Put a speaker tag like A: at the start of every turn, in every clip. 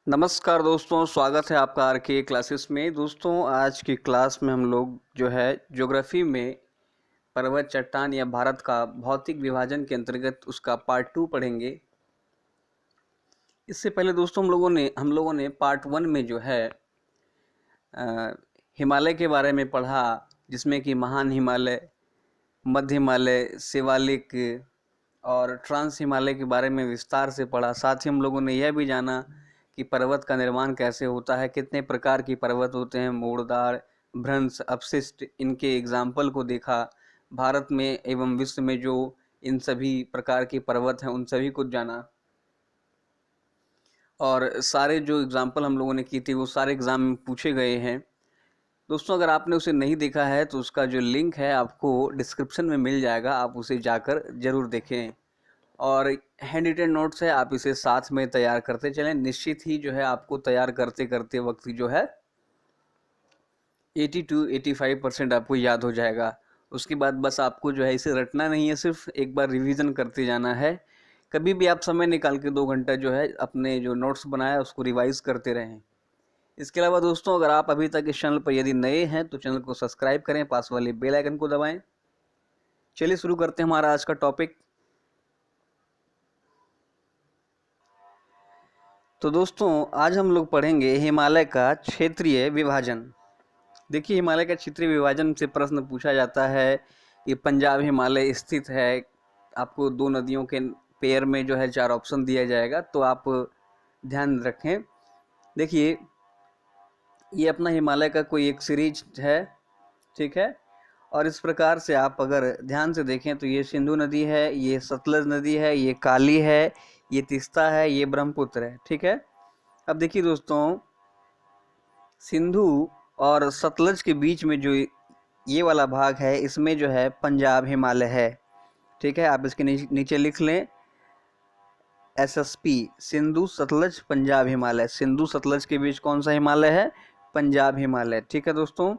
A: नमस्कार दोस्तों, स्वागत है आपका आर के क्लासेस में। दोस्तों, आज की क्लास में हम लोग जो है ज्योग्राफी में पर्वत, चट्टान या भारत का भौतिक विभाजन के अंतर्गत उसका पार्ट 2 पढ़ेंगे। इससे पहले दोस्तों हम लोगों ने पार्ट 1 में जो है हिमालय के बारे में पढ़ा, जिसमें कि महान हिमालय, मध्य हिमालय, शिवालिक और ट्रांस हिमालय के बारे में विस्तार से पढ़ा। साथ ही हम लोगों ने यह भी जाना कि पर्वत का निर्माण कैसे होता है, कितने प्रकार की पर्वत होते हैं, मूड़दार, भ्रंश, अपशिष्ट, इनके एग्जाम्पल को देखा। भारत में एवं विश्व में जो इन सभी प्रकार की पर्वत हैं उन सभी को जाना, और सारे जो एग्जाम्पल हम लोगों ने की थी वो सारे एग्जाम में पूछे गए हैं। दोस्तों, अगर आपने उसे नहीं देखा है तो उसका जो लिंक है आपको डिस्क्रिप्शन में मिल जाएगा, आप उसे जाकर जरूर देखें। और हैंड रिटेन नोट्स है, आप इसे साथ में तैयार करते चलें। निश्चित ही जो है आपको तैयार करते करते वक्त जो है 80 to 85% आपको याद हो जाएगा। उसके बाद बस आपको जो है इसे रटना नहीं है, सिर्फ एक बार रिवीजन करते जाना है। कभी भी आप समय निकाल के 2 घंटा जो है अपने जो नोट्स बनाया उसको रिवाइज करते रहें। इसके अलावा दोस्तों, अगर आप अभी तक इस चैनल पर यदि नए हैं तो चैनल को सब्सक्राइब करें, पास वाले बेल आइकन को दबाएं। चलिए शुरू करते हैं हमारा आज का टॉपिक। तो दोस्तों, आज हम लोग पढ़ेंगे हिमालय का क्षेत्रीय विभाजन। देखिए, हिमालय का क्षेत्रीय विभाजन से प्रश्न पूछा जाता है कि पंजाब हिमालय स्थित है। आपको 2 नदियों के पेयर में जो है 4 ऑप्शन दिया जाएगा, तो आप ध्यान रखें। देखिए, ये अपना हिमालय का कोई एक सीरीज है, ठीक है। और इस प्रकार से आप अगर ध्यान से देखें तो ये सिंधु नदी है, ये सतलज नदी है, ये काली है, ये तीस्ता है, ये ब्रह्मपुत्र है, ठीक है। अब देखिए दोस्तों, सिंधु और सतलज के बीच में जो ये वाला भाग है, इसमें जो है पंजाब हिमालय है, ठीक है। आप इसके नीचे लिख लें SSP, सिंधु सतलज पंजाब हिमालय। सिंधु सतलज के बीच कौन सा हिमालय है? पंजाब हिमालय, ठीक है दोस्तों।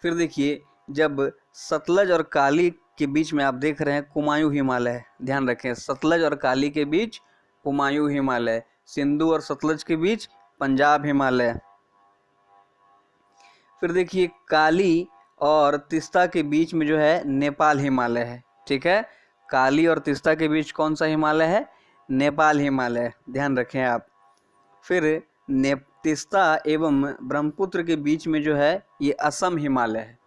A: फिर देखिए, जब सतलज और काली के बीच में आप देख रहे हैं कुमायूं हिमालय, ध्यान रखें, सतलज और काली के बीच कुमायूं हिमालय, सिंधु और सतलज के बीच पंजाब हिमालय। फिर देखिए, काली और तीस्ता के बीच में जो है नेपाल हिमालय है, ठीक है। काली और तीस्ता के बीच कौन सा हिमालय है? नेपाल हिमालय, ध्यान रखें आप। फिर तीस्ता एवं ब्रह्मपुत्र के बीच में जो है ये असम हिमालय है,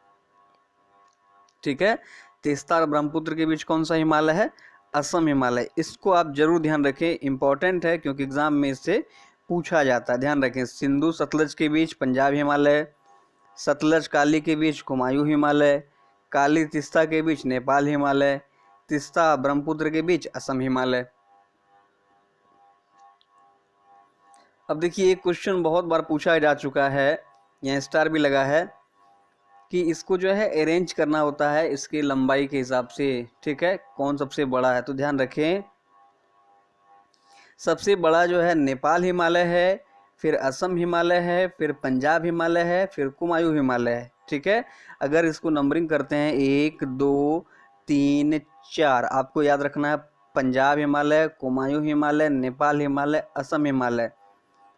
A: ठीक है। तीस्ता और ब्रह्मपुत्र के बीच कौन सा हिमालय है? असम हिमालय। इसको आप जरूर ध्यान रखें, इंपॉर्टेंट है क्योंकि एग्जाम में इससे पूछा जाता है। ध्यान रखें, सिंधु सतलज के बीच पंजाब हिमालय, सतलज काली के बीच कुमायूं हिमालय, काली तीस्ता के बीच नेपाल हिमालय, तीस्ता ब्रह्मपुत्र के बीच असम हिमालय। अब देखिए, एक क्वेश्चन बहुत बार पूछा जा चुका है, यहाँ स्टार भी लगा है, कि इसको जो है अरेंज करना होता है इसके लंबाई के हिसाब से, ठीक है, कौन सबसे बड़ा है। तो ध्यान रखें, सबसे बड़ा जो है नेपाल हिमालय है, फिर असम हिमालय है, फिर पंजाब हिमालय है, फिर कुमायूं हिमालय है, ठीक है। अगर इसको नंबरिंग करते हैं 1 2 3 4, आपको याद रखना है पंजाब हिमालय, कुमायूं हिमालय, नेपाल हिमालय, असम हिमालय,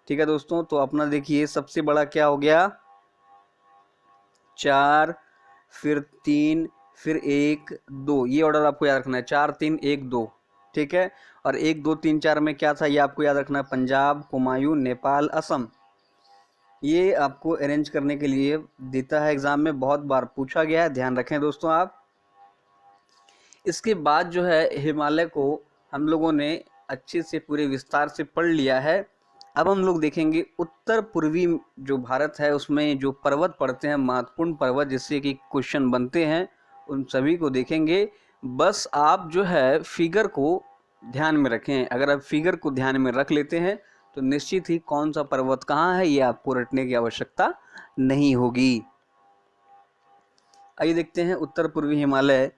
A: ठीक है दोस्तों। तो अपना देखिए, सबसे बड़ा क्या हो गया? 4, फिर 3, फिर 1 2, ये ऑर्डर आपको याद रखना है, 4 3 1 2, ठीक है। और 1 2 3 4 में क्या था ये आपको याद रखना है, पंजाब, कुमायूं, नेपाल, असम। ये आपको अरेंज करने के लिए देता है एग्जाम में, बहुत बार पूछा गया है, ध्यान रखें दोस्तों आप। इसके बाद जो है हिमालय को हम लोगों ने अच्छे से पूरे विस्तार से पढ़ लिया है। अब हम लोग देखेंगे उत्तर पूर्वी जो भारत है उसमें जो पर्वत पड़ते हैं, महत्वपूर्ण पर्वत जिससे कि क्वेश्चन बनते हैं, उन सभी को देखेंगे। बस आप जो है फिगर को ध्यान में रखें। अगर आप फिगर को ध्यान में रख लेते हैं तो निश्चित ही कौन सा पर्वत कहाँ है ये आपको रटने की आवश्यकता नहीं होगी। आइए देखते हैं उत्तर पूर्वी हिमालय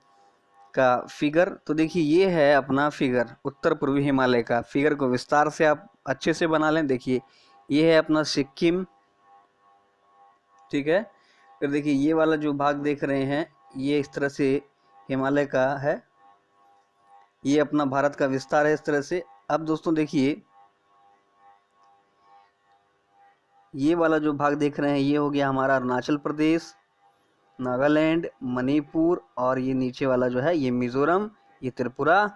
A: का फिगर। तो देखिए, ये है अपना फिगर उत्तर पूर्वी हिमालय का। फिगर को विस्तार से आप अच्छे से बना लें। देखिए, ये है अपना सिक्किम, ठीक है। फिर देखिए, ये वाला जो भाग देख रहे हैं ये इस तरह से हिमालय का है, ये अपना भारत का विस्तार है इस तरह से। अब दोस्तों देखिए, ये वाला जो भाग देख रहे हैं ये हो गया हमारा अरुणाचल प्रदेश, नागालैंड, मणिपुर, और ये नीचे वाला जो है ये मिजोरम, ये त्रिपुरा,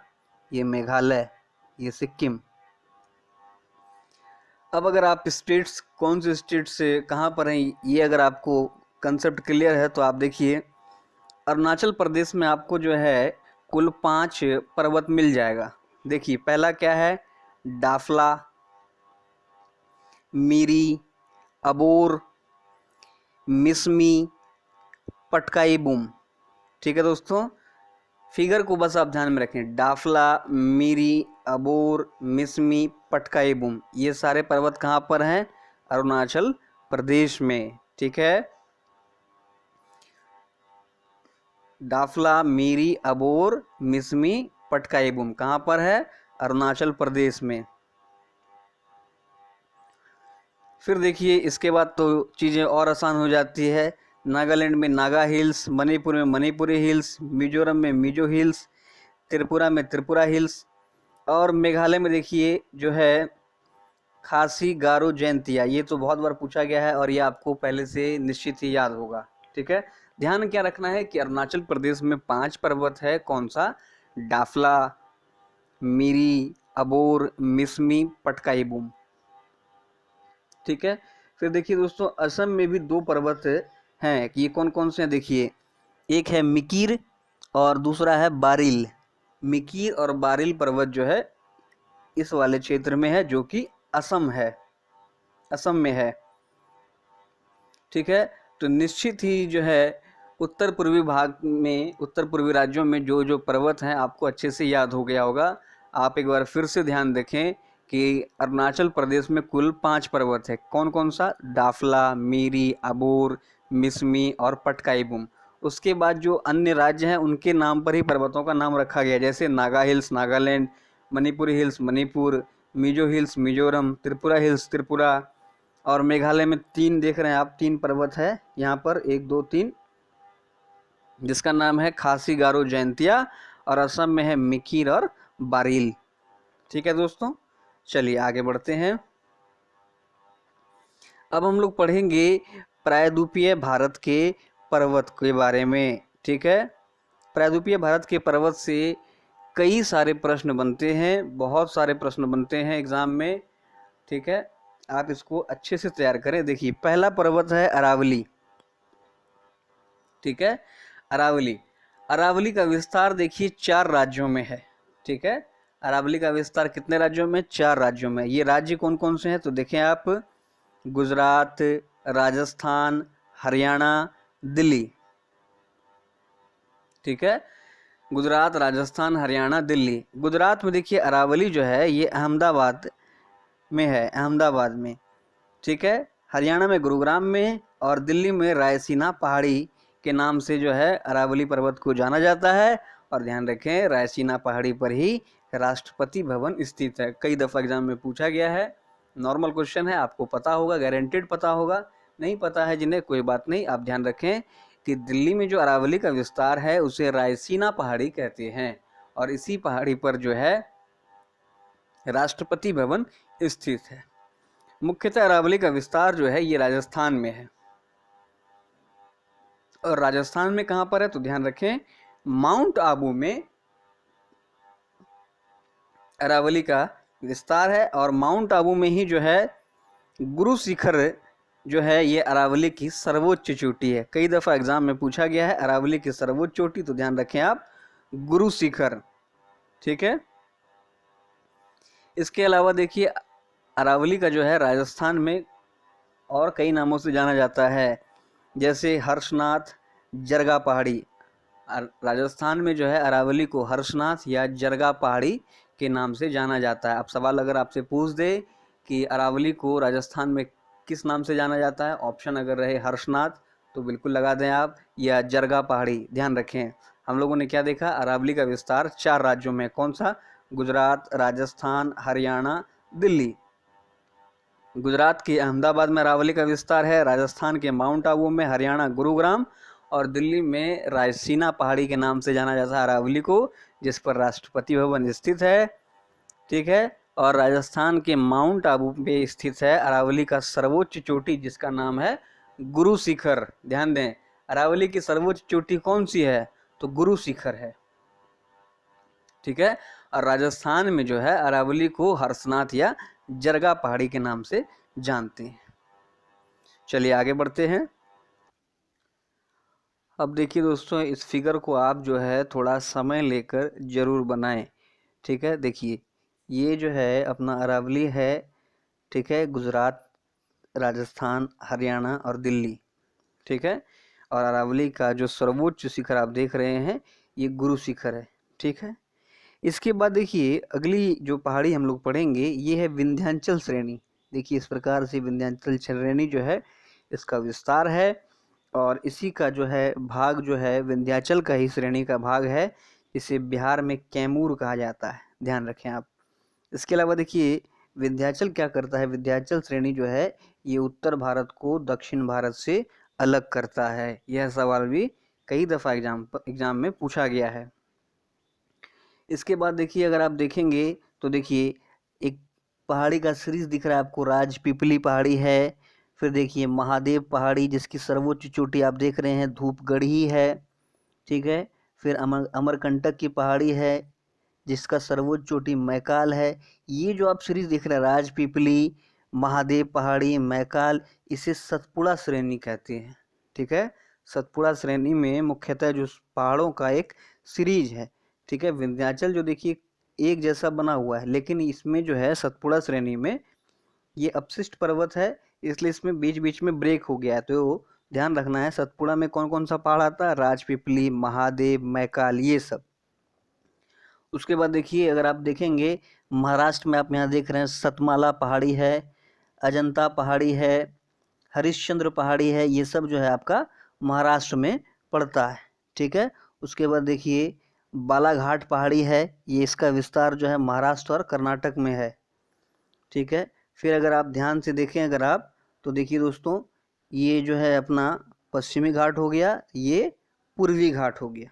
A: ये मेघालय, ये सिक्किम। अब अगर आप स्टेट्स कौन से स्टेट से कहाँ पर हैं ये अगर आपको कंसेप्ट क्लियर है तो आप देखिए अरुणाचल प्रदेश में आपको जो है कुल 5 पर्वत मिल जाएगा। देखिए पहला क्या है, डाफला, मीरी, अबोर, मिसमी, पटकाईबुम। ठीक है दोस्तों, फिगर को बस आप ध्यान में रखें, डाफला, मीरी, अबोर, मिसमी, पटकाईबुम, ये सारे पर्वत कहाँ पर हैं, अरुणाचल प्रदेश में। ठीक है, डाफला, मीरी, अबोर, मिसमी, पटकाईबुम कहाँ पर है, अरुणाचल प्रदेश में। फिर देखिए इसके बाद तो चीज़ें और आसान हो जाती है। नागालैंड में नागा हिल्स, मणिपुर में मणिपुरी हिल्स, मिजोरम में मिजो हिल्स, त्रिपुरा में त्रिपुरा हिल्स, और मेघालय में देखिए जो है खासी गारो जयंतिया। ये तो बहुत बार पूछा गया है और ये आपको पहले से निश्चित ही याद होगा। ठीक है, ध्यान क्या रखना है कि अरुणाचल प्रदेश में 5 पर्वत है, कौन सा, डाफला, मीरी, अबोर, मिसमी, पटकाईबुम। ठीक है, फिर देखिए दोस्तों असम में भी 2 पर्वत हैं, कि ये कौन कौन से हैं देखिए, एक है मिकीर और दूसरा है बारिल। मिकीर और बारिल पर्वत जो है इस वाले क्षेत्र में है जो कि असम है, असम में है। ठीक है, तो निश्चित ही जो है उत्तर पूर्वी भाग में, उत्तर पूर्वी राज्यों में जो जो पर्वत हैं आपको अच्छे से याद हो गया होगा। आप एक बार फिर से ध्यान देखें कि अरुणाचल प्रदेश में कुल 5 पर्वत है, कौन कौन सा, डाफला, मीरी, अबोर, मिसमी और पटकाईबुम। उसके बाद जो अन्य राज्य हैं उनके नाम पर ही पर्वतों का नाम रखा गया, जैसे Naga hills Nagaland, Manipuri hills Manipur, Mizo hills Mizoram, Tripura hills Tripura, और मेघालय में 3 देख रहे हैं आप, 3 पर्वत है यहाँ पर, 1 2 3, जिसका नाम है खासी गारो जयंतिया, और असम में है मिकीर और बारिल। ठीक है दोस्तों, चलिए आगे बढ़ते हैं। अब हम लोग पढ़ेंगे प्रायद्वीपीय भारत के पर्वत के बारे में। ठीक है, प्रायद्वीपीय भारत के पर्वत से कई सारे प्रश्न बनते हैं, बहुत सारे प्रश्न बनते हैं एग्जाम में। ठीक है, आप इसको अच्छे से तैयार करें। देखिए पहला पर्वत है अरावली। ठीक है, अरावली, अरावली का विस्तार देखिए 4 राज्यों में है। ठीक है, अरावली का विस्तार कितने राज्यों में, 4 राज्यों में। ये राज्य कौन कौन से हैं तो देखें आप, गुजरात, राजस्थान, हरियाणा, दिल्ली। ठीक है, गुजरात, राजस्थान, हरियाणा, दिल्ली। गुजरात में देखिए अरावली जो है ये अहमदाबाद में है, अहमदाबाद में। ठीक है, हरियाणा में गुरुग्राम में, और दिल्ली में रायसीना पहाड़ी के नाम से जो है अरावली पर्वत को जाना जाता है। और ध्यान रखें रायसीना पहाड़ी पर ही राष्ट्रपति भवन स्थित है। कई दफ़ा एग्जाम में पूछा गया है, नॉर्मल क्वेश्चन है, आपको पता होगा, गारंटेड पता होगा। नहीं पता है जिन्हें कोई बात नहीं, आप ध्यान रखें कि दिल्ली में जो अरावली का विस्तार है उसे रायसीना पहाड़ी कहते हैं, और इसी पहाड़ी पर जो है राष्ट्रपति भवन स्थित है। मुख्यतः अरावली का विस्तार जो है ये राजस्थान में है, और राजस्थान में कहां पर है तो ध्यान रखें माउंट आबू में अरावली का विस्तार है, और माउंट आबू में ही जो है गुरु शिखर जो है ये अरावली की सर्वोच्च चोटी है। कई दफ़ा एग्जाम में पूछा गया है अरावली की सर्वोच्च चोटी, तो ध्यान रखें आप गुरु शिखर। ठीक है, इसके अलावा देखिए अरावली का जो है राजस्थान में और कई नामों से जाना जाता है, जैसे हर्षनाथ, जरगा पहाड़ी। राजस्थान में जो है अरावली को हर्षनाथ या जरगा पहाड़ी के नाम से जाना जाता है। अब सवाल अगर आपसे पूछ दे कि अरावली को राजस्थान में किस नाम से जाना जाता है, ऑप्शन अगर रहे हर्षनाथ तो बिल्कुल लगा दें आप, या जरगा पहाड़ी। ध्यान रखें हम लोगों ने क्या देखा, अरावली का विस्तार 4 राज्यों में, कौन सा, गुजरात, राजस्थान, हरियाणा, दिल्ली। गुजरात के अहमदाबाद में अरावली का विस्तार है, राजस्थान के माउंट आबू में, हरियाणा गुरुग्राम, और दिल्ली में रायसीना पहाड़ी के नाम से जाना जाता है अरावली को, जिस पर राष्ट्रपति भवन स्थित है। ठीक है, और राजस्थान के माउंट आबू पे स्थित है अरावली का सर्वोच्च चोटी, जिसका नाम है गुरु शिखर। ध्यान दें, अरावली की सर्वोच्च चोटी कौन सी है? तो गुरु शिखर है। ठीक है। और राजस्थान में जो है अरावली को हर्षनाथ या जरगा पहाड़ी के नाम से जानते हैं। चलिए आगे बढ़ते हैं। अब देखिए दोस्तों, इस फिगर को आप जो है थोड़ा समय लेकर जरूर बनाएं। ठीक है, देखिए ये जो है अपना अरावली है। ठीक है, गुजरात, राजस्थान, हरियाणा और दिल्ली। ठीक है, और अरावली का जो सर्वोच्च शिखर आप देख रहे हैं ये गुरु शिखर है। ठीक है, इसके बाद देखिए अगली जो पहाड़ी हम लोग पढ़ेंगे ये है विंध्याचल श्रेणी। देखिए इस प्रकार से विंध्याचल श्रेणी जो है इसका विस्तार है, और इसी का जो है भाग जो है विंध्याचल का ही श्रेणी का भाग है, इसे बिहार में कैमूर कहा जाता है। ध्यान रखें आप। इसके अलावा देखिए विंध्याचल क्या करता है, विंध्याचल श्रेणी जो है ये उत्तर भारत को दक्षिण भारत से अलग करता है। यह सवाल भी कई दफ़ा एग्जाम में पूछा गया है। इसके बाद देखिए अगर आप देखेंगे तो देखिए एक पहाड़ी का सीरीज दिख रहा है आपको, राजपीपली पहाड़ी है। फिर देखिए महादेव पहाड़ी जिसकी सर्वोच्च चोटी आप देख रहे हैं धूपगढ़ी है। ठीक है, फिर अमरकंटक की पहाड़ी है जिसका सर्वोच्च चोटी मैकाल है। ये जो आप सीरीज देख रहे हैं राजपीपली, महादेव पहाड़ी, मैकाल, इसे सतपुड़ा श्रेणी कहते हैं। ठीक है, सतपुड़ा श्रेणी में मुख्यतः जो पहाड़ों का एक सीरीज है। ठीक है, विंध्याचल जो देखिए एक जैसा बना हुआ है, लेकिन इसमें जो है सतपुड़ा श्रेणी में ये अपशिष्ट पर्वत है, इसलिए इसमें बीच बीच में ब्रेक हो गया है। तो ध्यान रखना है सतपुड़ा में कौन कौन सा पहाड़ आता है, राजपीपली, महादेव, मैकाल, ये सब। उसके बाद देखिए अगर आप देखेंगे महाराष्ट्र में आप यहाँ देख रहे हैं सतमाला पहाड़ी है, अजंता पहाड़ी है, हरिश्चंद्र पहाड़ी है, ये सब जो है आपका महाराष्ट्र में पड़ता है। ठीक है, उसके बाद देखिए बालाघाट पहाड़ी है, ये इसका विस्तार जो है महाराष्ट्र और कर्नाटक में है। ठीक है, फिर अगर आप ध्यान से देखें अगर आप तो देखिए दोस्तों ये जो है अपना पश्चिमी घाट हो गया, ये पूर्वी घाट हो गया।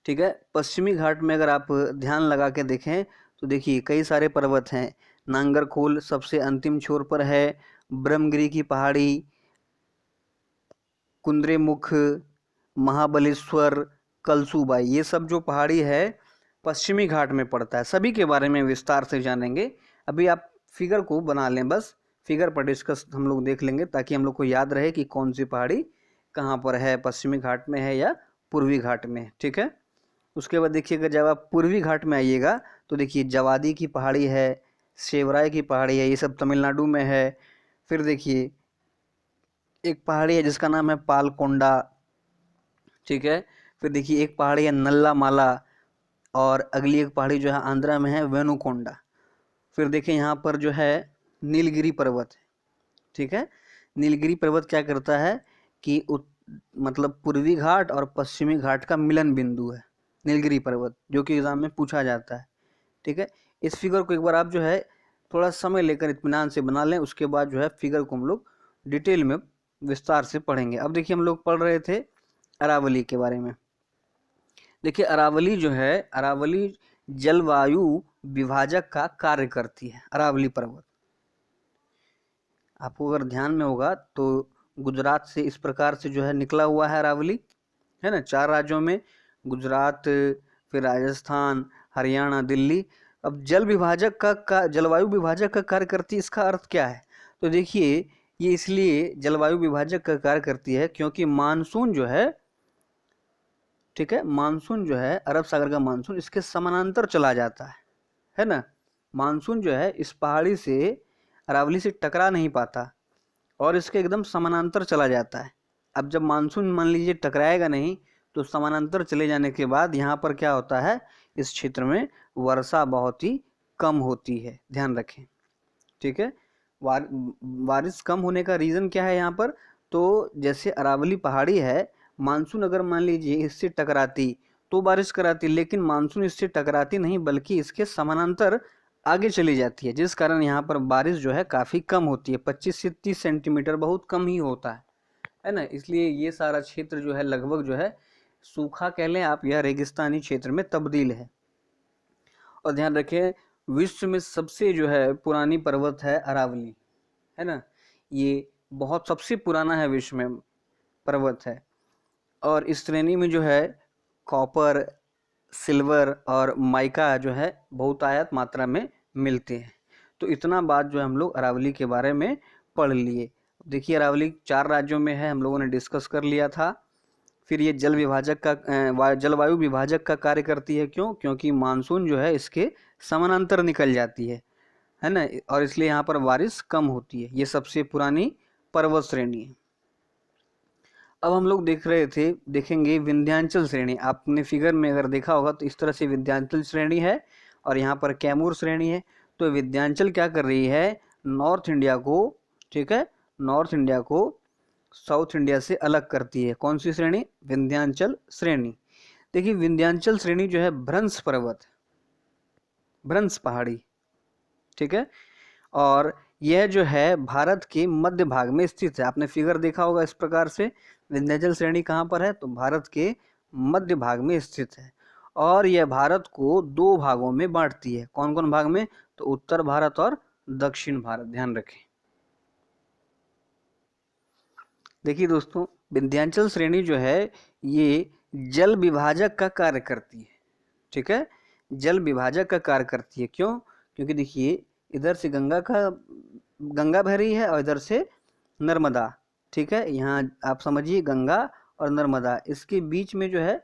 A: ठीक है, पश्चिमी घाट में अगर आप ध्यान लगा के देखें तो देखिए कई सारे पर्वत हैं। नांगरखोल सबसे अंतिम छोर पर है, ब्रह्मगिरी की पहाड़ी, कुंद्रेमुख, महाबलेश्वर, कलसूबाई, ये सब जो पहाड़ी है पश्चिमी घाट में पड़ता है। सभी के बारे में विस्तार से जानेंगे। अभी आप फिगर को बना लें, बस फिगर पर डिस्कस हम लोग देख लेंगे ताकि हम लोग को याद रहे कि कौन सी पहाड़ी कहाँ पर है, पश्चिमी घाट में है या पूर्वी घाट में। ठीक है, उसके बाद देखिएगा जब आप पूर्वी घाट में आइएगा तो देखिए जवादी की पहाड़ी है, सेवराय की पहाड़ी है, ये सब तमिलनाडु में है। फिर देखिए एक पहाड़ी है जिसका नाम है पालकोंडा। ठीक है, फिर देखिए एक पहाड़ी है नल्ला माला, और अगली एक पहाड़ी जो है आंध्रा में है वेनुकोंडा। फिर देखिए यहाँ पर जो है नीलगिरी पर्वत है। ठीक है, नीलगिरी पर्वत क्या करता है कि मतलब पूर्वी घाट और पश्चिमी घाट का मिलन बिंदु है नीलगिरी पर्वत, जो कि एग्जाम में पूछा जाता है। ठीक है, इस फिगर को एक बार आप जो है थोड़ा समय लेकर इत्मीनान से बना लें, उसके बाद जो है फिगर को हम लोग डिटेल में विस्तार से पढ़ेंगे। अब देखिए हम लोग पढ़ रहे थे अरावली के बारे में। देखिए अरावली जो है, अरावली जलवायु विभाजक का कार्य करती है। अरावली पर्वत आपको अगर ध्यान में होगा तो गुजरात से इस प्रकार से जो है निकला हुआ है अरावली, है ना, 4 राज्यों में, गुजरात, फिर राजस्थान, हरियाणा, दिल्ली। अब जलवायु विभाजक का कार्य करती है, इसका अर्थ क्या है? तो देखिए ये इसलिए जलवायु विभाजक का कार्य करती है क्योंकि मानसून जो है, ठीक है, मानसून जो है अरब सागर का मानसून इसके समानांतर चला जाता है ना। मानसून जो है इस पहाड़ी से, अरावली से टकरा नहीं पाता और इसके एकदम समानांतर चला जाता है। अब जब मानसून मान लीजिए टकराएगा नहीं तो समानांतर चले जाने के बाद यहाँ पर क्या होता है, इस क्षेत्र में वर्षा बहुत ही कम होती है। ध्यान रखें। ठीक है, बारिश कम होने का रीज़न क्या है यहाँ पर? तो जैसे अरावली पहाड़ी है, मानसून अगर मान लीजिए इससे टकराती तो बारिश कराती, लेकिन मानसून इससे टकराती नहीं बल्कि इसके समानांतर आगे चली जाती है, जिस कारण यहाँ पर बारिश जो है काफ़ी कम होती है। 25 से 30 सेंटीमीटर बहुत कम ही होता है ना। इसलिए ये सारा क्षेत्र जो है लगभग जो है सूखा कह लें आप या रेगिस्तानी क्षेत्र में तब्दील है। और ध्यान रखें विश्व में सबसे जो है पुरानी पर्वत है अरावली, है ना। ये बहुत सबसे पुराना है विश्व में पर्वत है। और इस श्रेणी में जो है कॉपर, सिल्वर और माइका जो है बहुतायत मात्रा में मिलते हैं। तो इतना बात जो है हम लोग अरावली के बारे में पढ़ लिए। देखिए अरावली 4 राज्यों में है, हम लोगों ने डिस्कस कर लिया था। फिर ये जलवायु विभाजक का कार्य करती है। क्यों? क्योंकि मानसून जो है इसके समानांतर निकल जाती है ना, और इसलिए यहाँ पर बारिश कम होती है। ये सबसे पुरानी पर्वत श्रेणी है। अब हम लोग देखेंगे विंध्याचल श्रेणी। आपने फिगर में अगर देखा होगा तो इस तरह से विंध्याचल श्रेणी है और यहाँ पर कैमूर श्रेणी है। तो विंध्याचल क्या कर रही है, नॉर्थ इंडिया को, ठीक है, नॉर्थ इंडिया को साउथ इंडिया से अलग करती है। कौन सी श्रेणी? विंध्याचल श्रेणी। देखिए विंध्याचल श्रेणी जो है भ्रंश पर्वत, भ्रंश पहाड़ी, ठीक है, और यह जो है भारत के मध्य भाग में स्थित है। आपने फिगर देखा होगा इस प्रकार से। विंध्याचल श्रेणी कहाँ पर है? तो भारत के मध्य भाग में स्थित है। और यह भारत को 2 भागों में बांटती है। कौन कौन भाग में? तो उत्तर भारत और दक्षिण भारत। ध्यान रखें। देखिए दोस्तों, विंध्याचल श्रेणी जो है ये जल विभाजक का कार्य करती है, ठीक है, जल विभाजक का कार्य करती है। क्यों? क्योंकि देखिए इधर से गंगा बह रही है और इधर से नर्मदा, ठीक है, यहाँ आप समझिए गंगा और नर्मदा, इसके बीच में जो है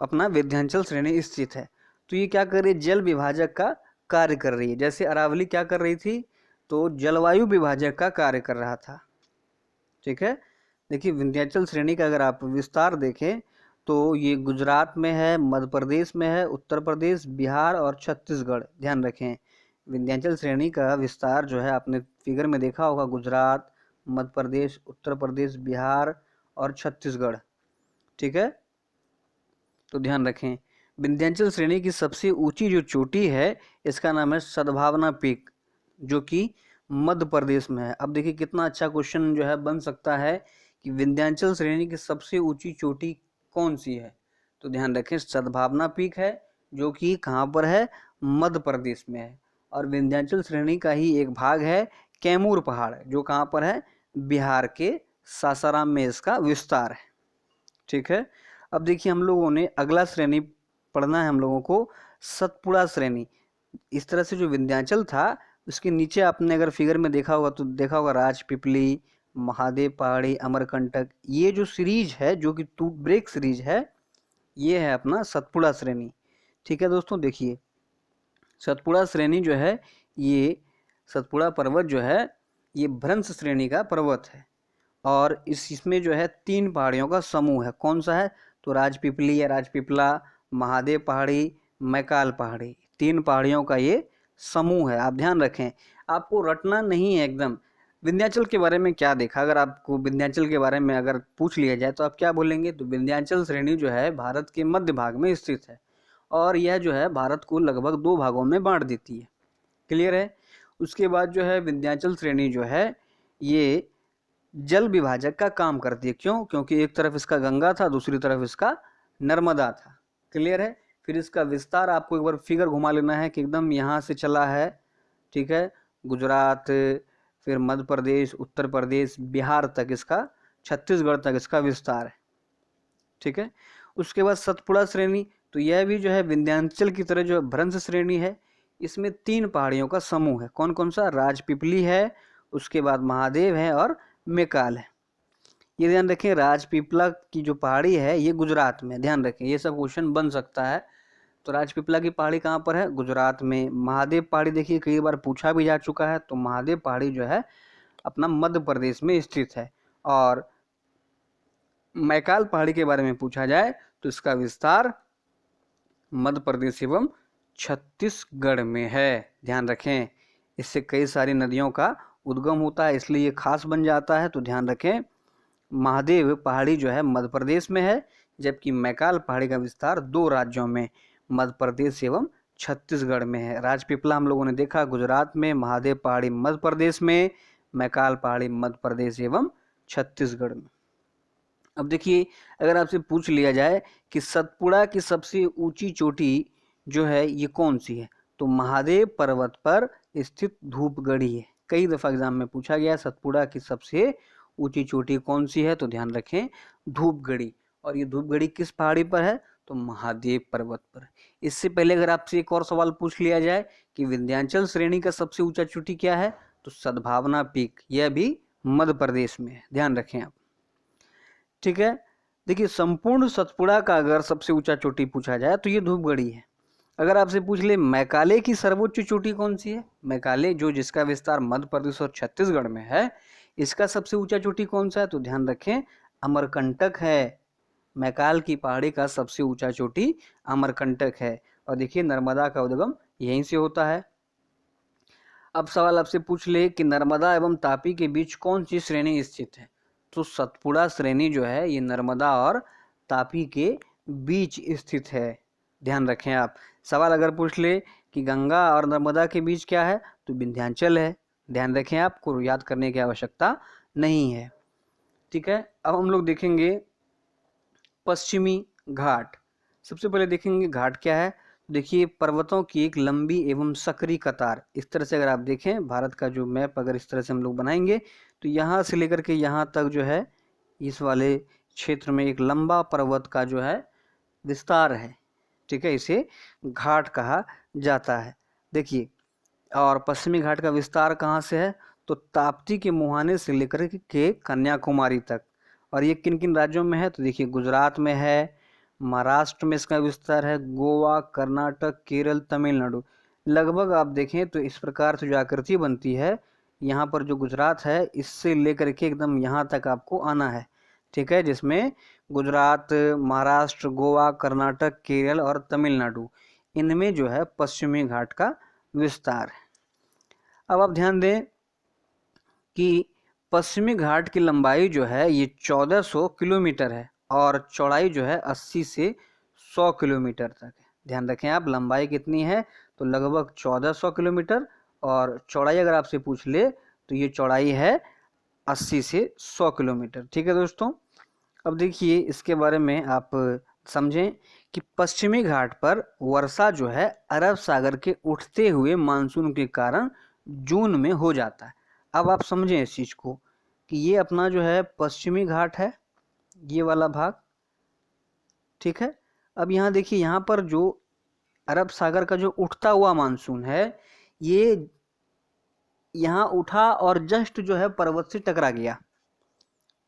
A: अपना विंध्याचल श्रेणी स्थित है। तो ये क्या कर रही है? जल विभाजक का कार्य कर रही है। जैसे अरावली क्या कर रही थी? तो जलवायु विभाजक का कार्य कर रहा था, ठीक है। देखिए विंध्याचल श्रेणी का अगर आप विस्तार देखें तो ये गुजरात में है, मध्य प्रदेश में है, उत्तर प्रदेश, बिहार और छत्तीसगढ़। ध्यान रखें, विंध्याचल श्रेणी का विस्तार जो है आपने फिगर में देखा होगा, गुजरात, मध्य प्रदेश, उत्तर प्रदेश, बिहार और छत्तीसगढ़, ठीक है। तो ध्यान रखें, विंध्याचल श्रेणी की सबसे ऊंची जो चोटी है इसका नाम है सद्भावना पीक, जो कि मध्य प्रदेश में है। अब देखिए कितना अच्छा क्वेश्चन जो है बन सकता है कि विंध्याचल श्रेणी की सबसे ऊंची चोटी कौन सी है? तो ध्यान रखें, सद्भावना पीक है, जो कि कहाँ पर है? मध्य प्रदेश में है। और विंध्याचल श्रेणी का ही एक भाग है कैमूर पहाड़, जो कहाँ पर है? बिहार के सासाराम में इसका विस्तार है, ठीक है। अब देखिए हम लोगों ने अगला श्रेणी पढ़ना है हम लोगों को, सतपुड़ा श्रेणी। इस तरह से जो विंध्याचल था उसके नीचे आपने अगर फिगर में देखा होगा तो देखा होगा राजपीपली, महादेव पहाड़ी, अमरकंटक। ये जो सीरीज है, जो कि 2 ब्रेक सीरीज है, ये है अपना सतपुड़ा श्रेणी, ठीक है दोस्तों। देखिए सतपुड़ा श्रेणी जो है, ये सतपुड़ा पर्वत जो है ये भ्रंश श्रेणी का पर्वत है। और इसमें जो है 3 पहाड़ियों का समूह है। कौन सा है? तो राजपीपली या राजपीपला, महादेव पहाड़ी, मैकाल पहाड़ी, 3 पहाड़ियों का ये समूह है। आप ध्यान रखें, आपको रटना नहीं है एकदम। विंध्याचल के बारे में क्या देखा? अगर आपको विंध्याचल के बारे में अगर पूछ लिया जाए तो आप क्या बोलेंगे? तो विंध्याचल श्रेणी जो है भारत के मध्य भाग में स्थित है और यह जो है भारत को लगभग 2 भागों में बांट देती है। क्लियर है? उसके बाद जो है विंध्याचल श्रेणी जो है ये जल विभाजक का काम करती है। क्यों? क्योंकि एक तरफ इसका गंगा था, दूसरी तरफ इसका नर्मदा था। क्लियर है? फिर इसका विस्तार आपको एक बार फिगर घुमा लेना है कि एकदम यहाँ से चला है, ठीक है, गुजरात, फिर मध्य प्रदेश, उत्तर प्रदेश, बिहार तक इसका, छत्तीसगढ़ तक इसका विस्तार है, ठीक है। उसके बाद सतपुड़ा श्रेणी, तो यह भी जो है विंध्याचल की तरह जो भ्रंश श्रेणी है, इसमें 3 पहाड़ियों का समूह है। कौन कौन सा? राजपीपली है, उसके बाद महादेव है और मैकाल है। ये ध्यान रखें, राजपीपला की जो पहाड़ी है ये गुजरात में। ध्यान रखें, ये सब क्वेश्चन बन सकता है। तो राजपीपला की पहाड़ी कहाँ पर है? गुजरात में। महादेव पहाड़ी देखिए कई बार पूछा भी जा चुका है, तो महादेव पहाड़ी जो है अपना मध्य प्रदेश में स्थित है। और मैकाल पहाड़ी के बारे में पूछा जाए तो इसका विस्तार मध्य प्रदेश एवं छत्तीसगढ़ में है। ध्यान रखें, इससे कई सारी नदियों का उद्गम होता है, इसलिए ये खास बन जाता है। तो ध्यान रखें, महादेव पहाड़ी जो है मध्य प्रदेश में है, जबकि मैकाल पहाड़ी का विस्तार 2 राज्यों में, मध्य प्रदेश एवं छत्तीसगढ़ में है। राजपीपला हम लोगों ने देखा गुजरात में, महादेव पहाड़ी मध्य प्रदेश में, मैकाल पहाड़ी मध्य प्रदेश एवं छत्तीसगढ़ में। अब देखिए अगर आपसे पूछ लिया जाए कि सतपुड़ा की सबसे ऊंची चोटी जो है ये कौन सी है, तो महादेव पर्वत पर स्थित धूपगढ़ी है। कई दफा एग्जाम में पूछा गया सतपुड़ा की सबसे ऊंची चोटी कौन सी है, तो ध्यान रखें धूपगढ़ी। और ये धूपगढ़ी किस पहाड़ी पर है, तो महादेव पर्वत पर। इससे पहले अगर आपसे एक और सवाल पूछ लिया जाए कि विंध्याचल श्रेणी का सबसे ऊंचा चोटी क्या है, तो सद्भावना पीक, यह भी मध्य प्रदेश में है, ध्यान रखें आप। ठीक है, देखिए संपूर्ण सतपुड़ा का अगर सबसे ऊंचा चोटी पूछा जाए तो ये धूपगढ़ी है। अगर आपसे पूछ ले मैकाले की सर्वोच्च चोटी कौन सी है, मैकाले जो जिसका विस्तार मध्य प्रदेश और छत्तीसगढ़ में है, इसका सबसे ऊंचा चोटी कौन सा है, तो ध्यान रखें अमरकंटक है। मैकाल की पहाड़ी का सबसे ऊंचा चोटी अमरकंटक है। और देखिए नर्मदा का उद्गम यहीं से होता है। अब सवाल आपसे पूछ ले कि नर्मदा एवं तापी के बीच कौन सी श्रेणी स्थित है, तो सतपुड़ा श्रेणी जो है ये नर्मदा और तापी के बीच स्थित है, ध्यान रखें आप। सवाल अगर पूछ ले कि गंगा और नर्मदा के बीच क्या है, तो विंध्याचल है, ध्यान रखें, आपको याद करने की आवश्यकता नहीं है। ठीक है, अब हम लोग देखेंगे पश्चिमी घाट। सबसे पहले देखेंगे घाट क्या है। देखिए पर्वतों की एक लंबी एवं सकरी कतार, इस तरह से अगर आप देखें भारत का जो मैप अगर इस तरह से हम लोग बनाएंगे तो यहाँ से लेकर के यहाँ तक जो है इस वाले क्षेत्र में एक लंबा पर्वत का जो है विस्तार है। ठीक है, इसे घाट कहा जाता है। देखिए और पश्चिमी घाट का विस्तार कहाँ से है, तो ताप्ती के मुहाने से लेकर के कन्याकुमारी तक। और ये किन किन राज्यों में है, तो देखिए गुजरात में है, महाराष्ट्र में इसका विस्तार है, गोवा, कर्नाटक, केरल, तमिलनाडु। लगभग आप देखें तो इस प्रकार से जो आकृति बनती है, यहाँ पर जो गुजरात है इससे लेकर के एकदम यहाँ तक आपको आना है। ठीक है, जिसमें गुजरात, महाराष्ट्र, गोवा, कर्नाटक, केरल और तमिलनाडु, इनमें जो है पश्चिमी घाट का विस्तार है। अब आप ध्यान दें कि पश्चिमी घाट की लंबाई जो है ये 1400 किलोमीटर है और चौड़ाई जो है 80 से 100 किलोमीटर तक है। ध्यान रखें आप, लंबाई कितनी है, तो लगभग 1400 किलोमीटर, और चौड़ाई अगर आपसे पूछ ले तो ये चौड़ाई है 80 से 100 किलोमीटर। ठीक है दोस्तों, अब देखिए इसके बारे में आप समझें कि पश्चिमी घाट पर वर्षा जो है अरब सागर के उठते हुए मानसून के कारण जून में हो जाता है। अब आप समझें इस चीज़ को कि ये अपना जो है पश्चिमी घाट है, ये वाला भाग। ठीक है, अब यहाँ देखिए यहाँ पर जो अरब सागर का जो उठता हुआ मानसून है ये यहाँ उठा और जस्ट जो है पर्वत से टकरा गया।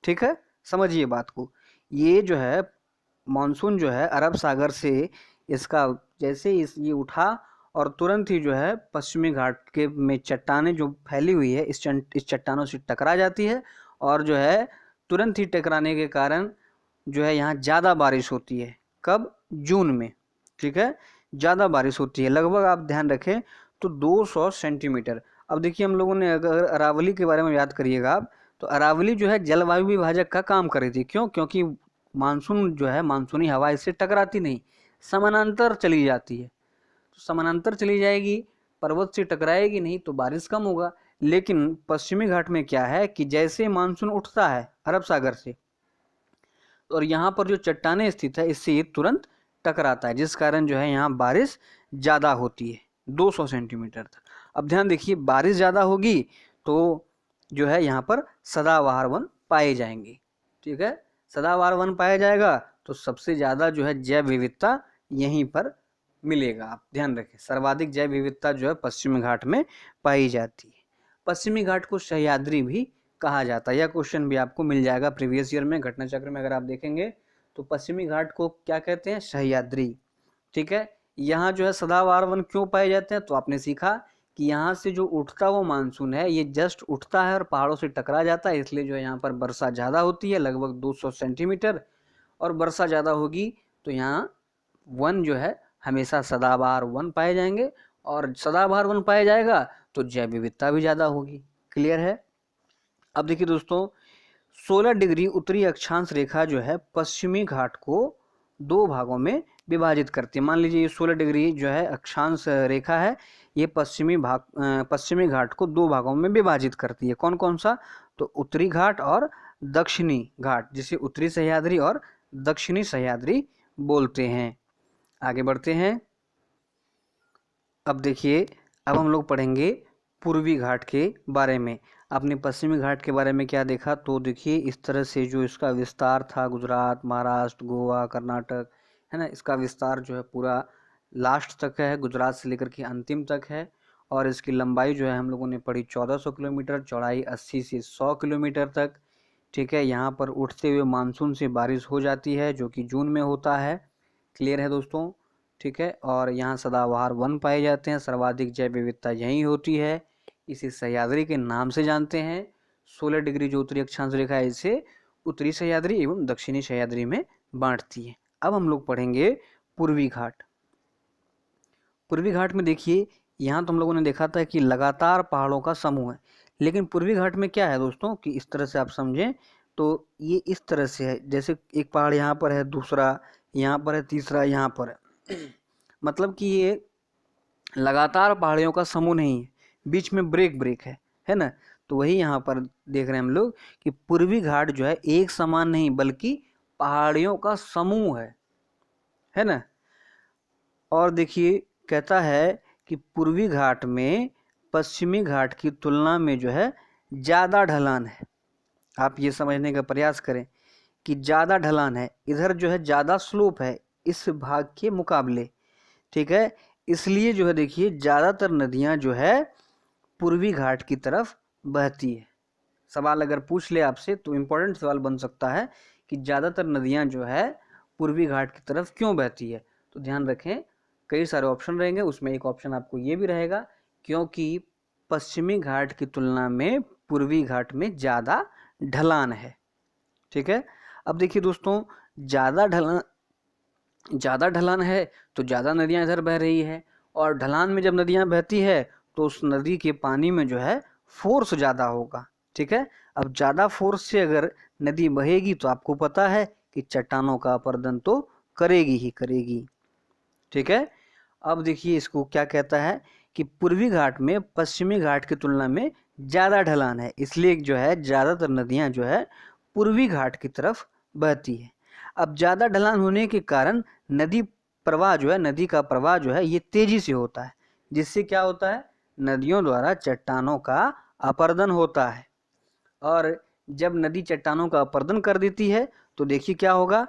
A: ठीक है, समझिए बात को, ये जो है मानसून जो है अरब सागर से इसका जैसे ये उठा और तुरंत ही जो है पश्चिमी घाट के में चट्टानें जो फैली हुई है इस चट्टानों से टकरा जाती है, और जो है तुरंत ही टकराने के कारण जो है यहाँ ज़्यादा बारिश होती है। कब, जून में। ठीक है, ज़्यादा बारिश होती है, लगभग आप ध्यान रखें तो 200 सेंटीमीटर। अब देखिए हम लोगों ने अगर अरावली के बारे में याद करिएगा आप, तो अरावली जो है जलवायु विभाजक का काम कर रही थी। क्यों, क्योंकि मानसून जो है मानसूनी हवा इससे टकराती नहीं, समानांतर चली जाती है। तो समानांतर चली जाएगी, पर्वत से टकराएगी नहीं, तो बारिश कम होगा। लेकिन पश्चिमी घाट में क्या है कि जैसे मानसून उठता है अरब सागर से और यहाँ पर जो चट्टानें स्थित है इससे ये तुरंत टकराता है, जिस कारण जो है यहाँ बारिश ज़्यादा होती है 200 सेंटीमीटर तक। अब ध्यान देखिए, बारिश ज़्यादा होगी तो जो है यहाँ पर सदाबहार वन पाए जाएंगे। ठीक है, सदाबहार वन पाया जाएगा तो सबसे ज़्यादा जो है जैव विविधता यहीं पर मिलेगा। आप ध्यान रखें, सर्वाधिक जैव विविधता जो है पश्चिमी घाट में पाई जाती है। पश्चिमी घाट को सह्याद्री भी कहा जाता है, यह क्वेश्चन भी आपको मिल जाएगा प्रीवियस ईयर में घटना चक्र में। अगर आप देखेंगे तो पश्चिमी घाट को क्या कहते हैं, सह्याद्री। ठीक है, यहाँ जो है सदाबहार वन क्यों पाए जाते हैं, तो आपने सीखा कि यहाँ से जो उठता हुआ मानसून है ये जस्ट उठता है और पहाड़ों से टकरा जाता है, इसलिए जो है यहाँ पर वर्षा ज़्यादा होती है, लगभग 200 सेंटीमीटर। और वर्षा ज़्यादा होगी तो यहाँ वन जो है हमेशा सदाबहार वन पाए जाएंगे, और सदाबहार वन पाया जाएगा तो जैव विविधता भी ज़्यादा होगी। क्लियर है। अब देखिए दोस्तों, 16 डिग्री उत्तरी अक्षांश रेखा जो है पश्चिमी घाट को दो भागों में विभाजित करती है। मान लीजिए ये 16 डिग्री जो है अक्षांश रेखा है, ये पश्चिमी घाट को दो भागों में विभाजित करती है। कौन कौन सा, तो उत्तरी घाट और दक्षिणी घाट, जिसे उत्तरी सह्याद्री और दक्षिणी सह्याद्री बोलते हैं। आगे बढ़ते हैं। अब देखिए, अब हम लोग पढ़ेंगे पूर्वी घाट के बारे में। आपने पश्चिमी घाट के बारे में क्या देखा, तो देखिए इस तरह से जो इसका विस्तार था, गुजरात, महाराष्ट्र, गोवा, कर्नाटक, है ना, इसका विस्तार जो है पूरा लास्ट तक है, गुजरात से लेकर के अंतिम तक है। और इसकी लंबाई जो है हम लोगों ने पढ़ी 1400 किलोमीटर, चौड़ाई 80 से 100 किलोमीटर तक। ठीक है, यहाँ पर उठते हुए मानसून से बारिश हो जाती है जो कि जून में होता है। क्लियर है दोस्तों? ठीक है, और यहाँ सदाबहार वन पाए जाते हैं, सर्वाधिक जैव विविधता यहीं होती है। इसे सह्याद्री के नाम से जानते हैं। 16 डिग्री जो उत्तरी अक्षांश रेखा है इसे उत्तरी सह्याद्री एवं दक्षिणी सह्याद्री में बांटती है। अब हम लोग पढ़ेंगे पूर्वी घाट। पूर्वी घाट में देखिए, यहाँ तो हम लोगों ने देखा था कि लगातार पहाड़ों का समूह है, लेकिन पूर्वी घाट में क्या है दोस्तों कि इस तरह से आप समझें तो ये इस तरह से है, जैसे एक पहाड़ यहाँ पर है, दूसरा यहाँ पर है, तीसरा यहाँ पर है। मतलब कि ये लगातार पहाड़ियों का समूह नहीं है, बीच में ब्रेक ब्रेक है ना। तो वही यहाँ पर देख रहे हैं हम लोग कि पूर्वी घाट जो है एक समान नहीं बल्कि पहाड़ियों का समूह है ना। और देखिए कहता है कि पूर्वी घाट में पश्चिमी घाट की तुलना में जो है ज़्यादा ढलान है। आप ये समझने का प्रयास करें कि ज़्यादा ढलान है, इधर जो है ज़्यादा स्लोप है इस भाग के मुकाबले। ठीक है, इसलिए जो है देखिए ज़्यादातर नदियाँ जो है पूर्वी घाट की तरफ बहती है। सवाल अगर पूछ ले आपसे तो इम्पोर्टेंट सवाल बन सकता है कि ज़्यादातर नदियाँ जो है पूर्वी घाट की तरफ क्यों बहती है। तो ध्यान रखें, कई सारे ऑप्शन रहेंगे, उसमें एक ऑप्शन आपको ये भी रहेगा क्योंकि पश्चिमी घाट की तुलना में पूर्वी घाट में ज़्यादा ढलान है। ठीक है, अब देखिए दोस्तों, ज़्यादा ढलान है तो ज़्यादा नदियाँ इधर बह रही है, और ढलान में जब नदियाँ बहती है तो उस नदी के पानी में जो है फोर्स ज़्यादा होगा। ठीक है, अब ज़्यादा फोर्स से अगर नदी बहेगी तो आपको पता है कि चट्टानों का अपरदन तो करेगी ही करेगी। ठीक है, अब देखिए इसको क्या कहता है कि पूर्वी घाट में पश्चिमी घाट की तुलना में ज़्यादा ढलान है, इसलिए जो है ज़्यादातर नदियाँ जो है पूर्वी घाट की तरफ बहती है। अब ज़्यादा ढलान होने के कारण नदी प्रवाह जो है, नदी का प्रवाह जो है ये तेजी से होता है, जिससे क्या होता है, नदियों द्वारा चट्टानों का अपरदन होता है। और जब नदी चट्टानों का अपरदन कर देती है तो देखिए क्या होगा,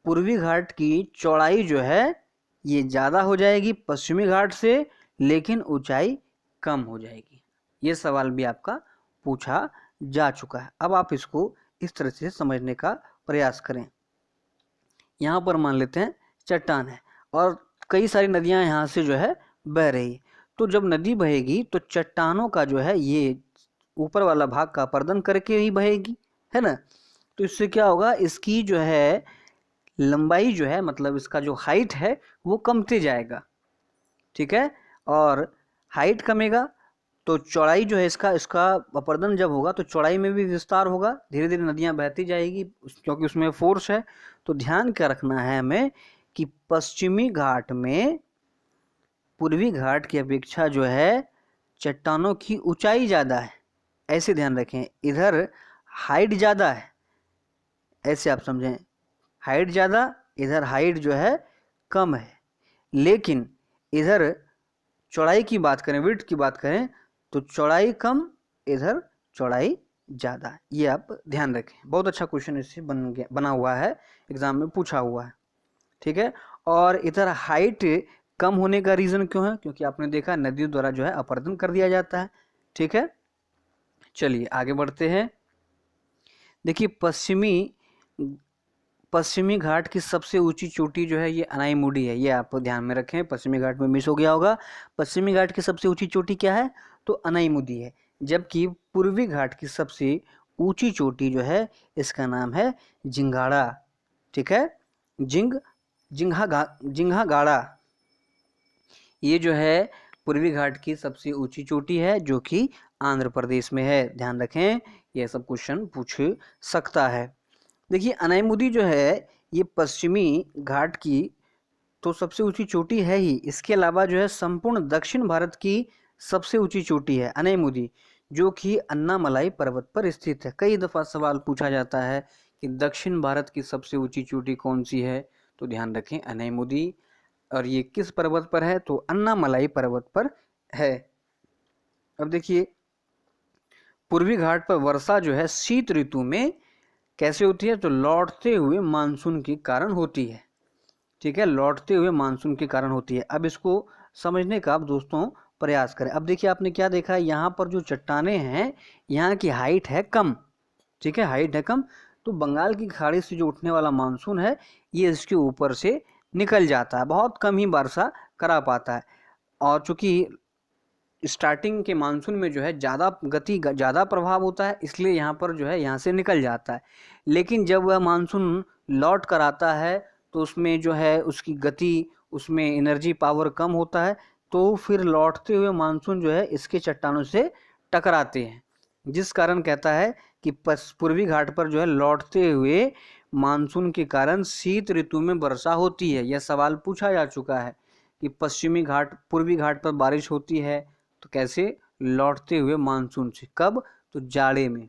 A: पूर्वी घाट की चौड़ाई जो है ये ज़्यादा हो जाएगी पश्चिमी घाट से, लेकिन ऊंचाई कम हो जाएगी। ये सवाल भी आपका पूछा जा चुका है। अब आप इसको इस तरह से समझने का प्रयास करें। यहाँ पर मान लेते हैं चट्टान है और कई सारी नदियाँ यहाँ से जो है बह रही, तो जब नदी बहेगी तो चट्टानों का जो है ये ऊपर वाला भाग का अपरदन करके ही बहेगी, है ना। तो इससे क्या होगा, इसकी जो है लंबाई जो है, मतलब इसका जो हाइट है वो कमते जाएगा। ठीक है, और हाइट कमेगा तो चौड़ाई जो है इसका इसका अपरदन जब होगा तो चौड़ाई में भी विस्तार होगा, धीरे धीरे नदियाँ बहती जाएगी क्योंकि उसमें फोर्स है। तो ध्यान क्या रखना है हमें कि पश्चिमी घाट में पूर्वी घाट की अपेक्षा जो है चट्टानों की ऊंचाई ज़्यादा है, ऐसे ध्यान रखें। इधर हाइट ज़्यादा है, ऐसे आप समझें, हाइट ज़्यादा, इधर हाइट जो है कम है। लेकिन इधर चौड़ाई की बात करें, विड्थ की बात करें तो चौड़ाई कम, इधर चौड़ाई ज़्यादा। ये आप ध्यान रखें, बहुत अच्छा क्वेश्चन इससे बना हुआ है, एग्जाम में पूछा हुआ है। ठीक है, और इधर हाइट कम होने का रीज़न क्यों है, क्योंकि आपने देखा नदियों द्वारा जो है अपरदन कर दिया जाता है। ठीक है, चलिए आगे बढ़ते हैं। देखिए पश्चिमी घाट की सबसे ऊंची चोटी जो है ये अनाईमुडी है, ये आप ध्यान में रखें, पश्चिमी घाट में मिस हो गया होगा। पश्चिमी घाट की सबसे ऊंची चोटी क्या है, तो अनाईमुडी है, जबकि पूर्वी घाट की सबसे ऊंची चोटी जो है इसका नाम है जिंगाड़ा। ठीक है, जिंघागाड़ा, ये जो है पूर्वी घाट की सबसे ऊंची चोटी है जो कि आंध्र प्रदेश में है। ध्यान रखें, यह सब क्वेश्चन पूछ सकता है। देखिए अनाईमुदी जो है ये पश्चिमी घाट की तो सबसे ऊंची चोटी है ही, इसके अलावा जो है संपूर्ण दक्षिण भारत की सबसे ऊंची चोटी है अनाईमुदी, जो कि अन्नामलाई पर्वत पर स्थित है। कई दफ़ा सवाल पूछा जाता है कि दक्षिण भारत की सबसे ऊंची चोटी कौन सी है, तो ध्यान रखें अनाईमुदी। और ये किस पर्वत पर है? तो अन्नामलाई पर्वत पर है। अब देखिए, पूर्वी घाट पर वर्षा जो है शीत ऋतु में कैसे होती है? तो लौटते हुए मानसून के कारण होती है। ठीक है, लौटते हुए मानसून के कारण होती है। अब इसको समझने का आप दोस्तों प्रयास करें। अब देखिए, आपने क्या देखा है, यहाँ पर जो चट्टाने हैं यहाँ की हाइट है कम। ठीक है, हाइट है कम, तो बंगाल की खाड़ी से जो उठने वाला मानसून है ये इसके ऊपर से निकल जाता है, बहुत कम ही वर्षा करा पाता है। और चूंकि स्टार्टिंग के मानसून में जो है ज़्यादा गति ज़्यादा प्रभाव होता है, इसलिए यहाँ पर जो है यहाँ से निकल जाता है। लेकिन जब वह मानसून लौट कर आता है तो उसमें जो है उसकी गति, उसमें एनर्जी पावर कम होता है, तो फिर लौटते हुए मानसून जो है इसके चट्टानों से टकराते हैं, जिस कारण कहता है कि पूर्वी घाट पर जो है लौटते हुए मानसून के कारण शीत ऋतु में वर्षा होती है। यह सवाल पूछा जा चुका है कि पश्चिमी घाट पूर्वी घाट पर बारिश होती है तो कैसे? लौटते हुए मानसून से। कब? तो जाड़े में।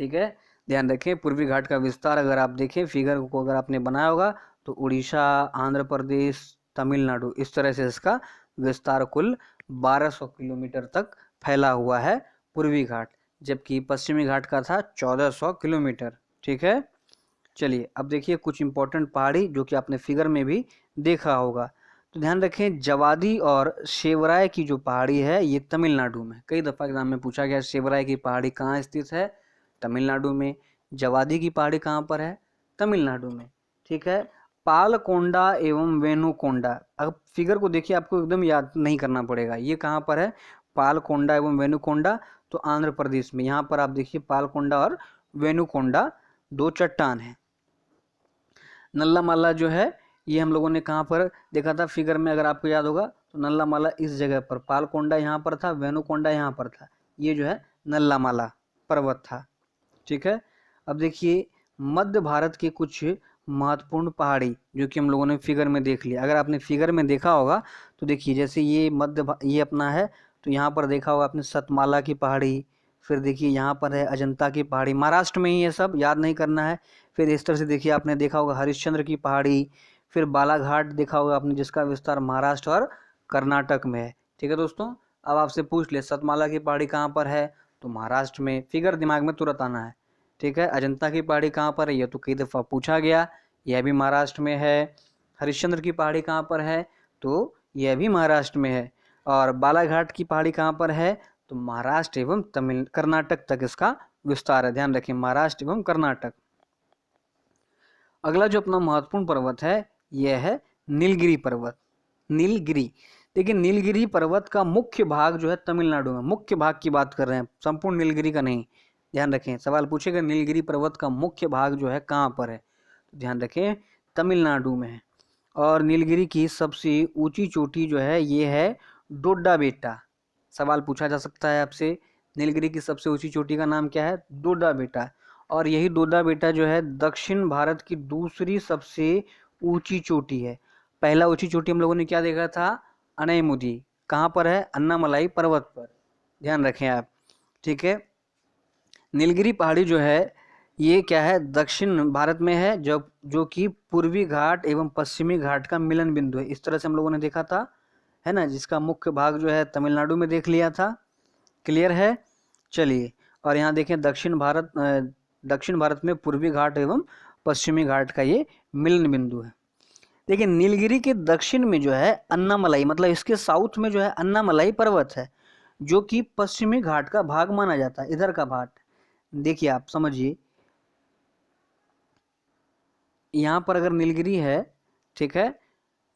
A: ठीक है, ध्यान रखें। पूर्वी घाट का विस्तार अगर आप देखें फिगर को, अगर आपने बनाया होगा तो उड़ीसा, आंध्र प्रदेश, तमिलनाडु, इस तरह से इसका विस्तार कुल 1200 किलोमीटर तक फैला हुआ है पूर्वी घाट, जबकि पश्चिमी घाट का था 1400 किलोमीटर। ठीक है, चलिए अब देखिए कुछ इंपॉर्टेंट पहाड़ी जो कि आपने फिगर में भी देखा होगा। तो ध्यान रखें, जवादी और शेवराय की जो पहाड़ी है ये तमिलनाडु में, कई दफ़ा एग्जाम में पूछा गया शेवराय की पहाड़ी कहाँ स्थित है? तमिलनाडु में। जवादी की पहाड़ी कहाँ पर है? तमिलनाडु में। ठीक है, पालकोंडा एवं वेनुकोंडा, अब फिगर को देखिए, आपको एकदम याद नहीं करना पड़ेगा, ये कहाँ पर है? पालकोंडा एवं वेनुकोंडा, तो आंध्र प्रदेश में। यहाँ पर आप देखिए पालकोंडा और वेनुकोंडा दो चट्टान है। नल्लामाला जो है ये हम लोगों ने कहाँ पर देखा था फिगर में, अगर आपको याद होगा तो नल्लामाला इस जगह पर, पालकोंडा यहाँ पर था, वेनुकोंडा यहाँ पर था, ये जो है नल्लामाला पर्वत था। ठीक है, अब देखिए मध्य भारत के कुछ महत्वपूर्ण पहाड़ी जो कि हम लोगों ने फिगर में देख लिया। अगर आपने फिगर में देखा होगा तो देखिए, जैसे ये ये अपना है, तो यहाँ पर देखा होगा आपने सतमाला की पहाड़ी, फिर देखिए यहाँ पर है अजंता की पहाड़ी, महाराष्ट्र में ही ये सब, याद नहीं करना है। फिर इस तरह से देखिए, आपने देखा होगा हरिश्चंद्र की पहाड़ी, फिर बालाघाट देखा होगा आपने जिसका विस्तार महाराष्ट्र और कर्नाटक में है। ठीक है दोस्तों, अब आपसे पूछ ले सतमाला की पहाड़ी कहाँ पर है? तो महाराष्ट्र में। फिगर दिमाग में तुरंत आना है। ठीक है, अजंता की पहाड़ी कहाँ पर है? ये तो कई दफ़ा पूछा गया, यह भी महाराष्ट्र में है। हरिश्चंद्र की पहाड़ी कहाँ पर है? तो यह भी महाराष्ट्र में है। और बालाघाट की पहाड़ी कहाँ पर है? तो महाराष्ट्र एवं कर्नाटक तक इसका विस्तार है। ध्यान रखें, महाराष्ट्र एवं कर्नाटक। अगला जो अपना महत्वपूर्ण पर्वत है यह है नीलगिरी पर्वत। नीलगिरी, देखिए नीलगिरी पर्वत का मुख्य भाग जो है तमिलनाडु में, मुख्य भाग की बात कर रहे हैं, संपूर्ण नीलगिरी का नहीं। ध्यान रखें, सवाल पूछेगा नीलगिरी पर्वत का मुख्य भाग जो है कहाँ पर है? तो ध्यान रखें, तमिलनाडु में है। और नीलगिरी की सबसे ऊंची चोटी जो है ये है डोडा बेटा। सवाल पूछा जा सकता है आपसे, नीलगिरी की सबसे ऊंची चोटी का नाम क्या है? डोडा बेटा। और यही डोडा बेटा जो है दक्षिण भारत की दूसरी सबसे ऊंची चोटी है। पहला ऊंची चोटी हम लोगों ने क्या देखा था? अनैमुदी। कहाँ पर है? अन्नामलाई पर्वत पर। ध्यान रखें आप। ठीक है, नीलगिरी पहाड़ी जो है ये क्या है? दक्षिण भारत में है, जो कि पूर्वी घाट एवं पश्चिमी घाट का मिलन बिंदु है। इस तरह से हम लोगों ने देखा था, है ना, जिसका मुख्य भाग जो है तमिलनाडु में देख लिया था। क्लियर है? चलिए, और यहाँ देखें दक्षिण भारत में पूर्वी घाट एवं पश्चिमी घाट का ये मिलन बिंदु है। देखिए नीलगिरी के दक्षिण में जो है अन्नामलाई, मतलब इसके साउथ में जो है अन्नामलाई पर्वत है, जो कि पश्चिमी घाट का भाग माना जाता है, इधर का भाग। देखिए आप समझिए, यहाँ पर अगर नीलगिरी है, ठीक है,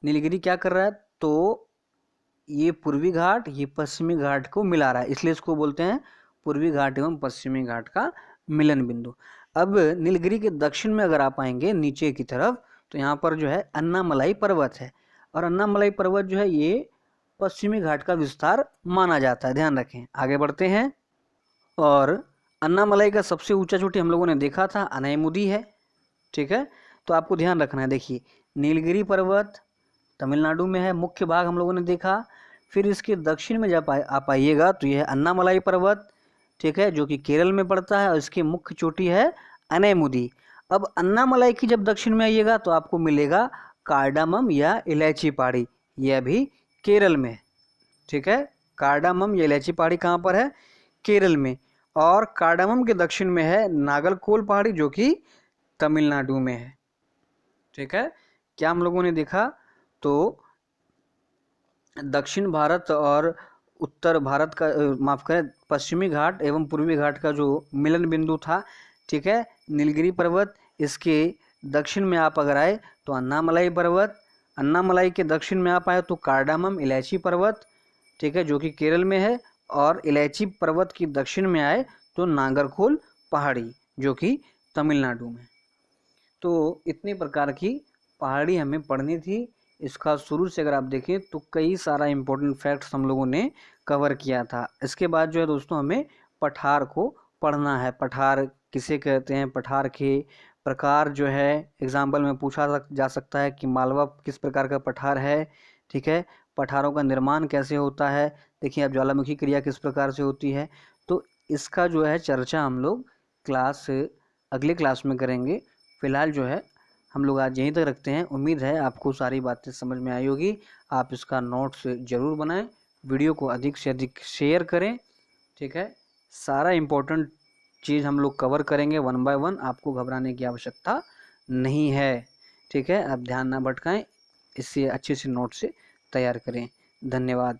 A: नीलगिरी क्या कर रहा है? तो ये पूर्वी घाट ये पश्चिमी घाट को मिला रहा है, इसलिए इसको बोलते हैं पूर्वी घाट एवं पश्चिमी घाट का मिलन बिंदु। अब नीलगिरी के दक्षिण में अगर आप आएंगे नीचे की तरफ, तो यहाँ पर जो है अन्नामलाई पर्वत है, और अन्नामलाई पर्वत जो है ये पश्चिमी घाट का विस्तार माना जाता है। ध्यान रखें, आगे बढ़ते हैं। और अन्नामलाई का सबसे ऊंचा चोटी हम लोगों ने देखा था अनैमुदी है। ठीक है, तो आपको ध्यान रखना है। देखिए नीलगिरी पर्वत तमिलनाडु में है, मुख्य भाग हम लोगों ने देखा। फिर इसके दक्षिण में जब आप आइएगा तो यह है अन्नामलाई पर्वत, ठीक है, जो कि केरल में पड़ता है, और इसकी मुख्य चोटी है अनैमुदी। अब अन्नामलाई की जब दक्षिण में आइएगा तो आपको मिलेगा कार्डामम या इलायची पहाड़ी, यह भी केरल में है। ठीक है, कार्डामम या इलायची पहाड़ी कहाँ पर है? केरल में। और कार्डामम के दक्षिण में है नागरकोल पहाड़ी जो कि तमिलनाडु में है। ठीक है, क्या हम लोगों ने देखा? तो दक्षिण भारत और उत्तर भारत का माफ करें, पश्चिमी घाट एवं पूर्वी घाट का जो मिलन बिंदु था, ठीक है, नीलगिरी पर्वत, इसके दक्षिण में आप अगर आए तो अन्नामलाई पर्वत, अन्नामलाई के दक्षिण में आप आए तो कार्डामम इलायची पर्वत, ठीक है, जो कि केरल में है, और इलायची पर्वत की दक्षिण में आए तो नागरकोल पहाड़ी जो कि तमिलनाडु में। तो इतनी प्रकार की पहाड़ी हमें पढ़नी थी। इसका शुरू से अगर आप देखें तो कई सारा इम्पोर्टेंट फैक्ट्स हम लोगों ने कवर किया था। इसके बाद जो है दोस्तों हमें पठार को पढ़ना है। पठार किसे कहते हैं, पठार के प्रकार जो है एग्जाम्पल में पूछा जा सकता है कि मालवा किस प्रकार का पठार है। ठीक है, पठारों का निर्माण कैसे होता है, देखिए अब ज्वालामुखी क्रिया किस प्रकार से होती है। तो इसका जो है चर्चा हम लोग अगले क्लास में करेंगे। फिलहाल जो है हम लोग आज यहीं तक रखते हैं। उम्मीद है आपको सारी बातें समझ में आई होगी। आप इसका नोट्स ज़रूर बनाएं, वीडियो को अधिक से अधिक शेयर करें। ठीक है, सारा इम्पोर्टेंट चीज़ हम लोग कवर करेंगे 1 बाय 1, आपको घबराने की आवश्यकता नहीं है। ठीक है, आप ध्यान ना भटकाएं, इससे अच्छे से नोट से तैयार करें। धन्यवाद।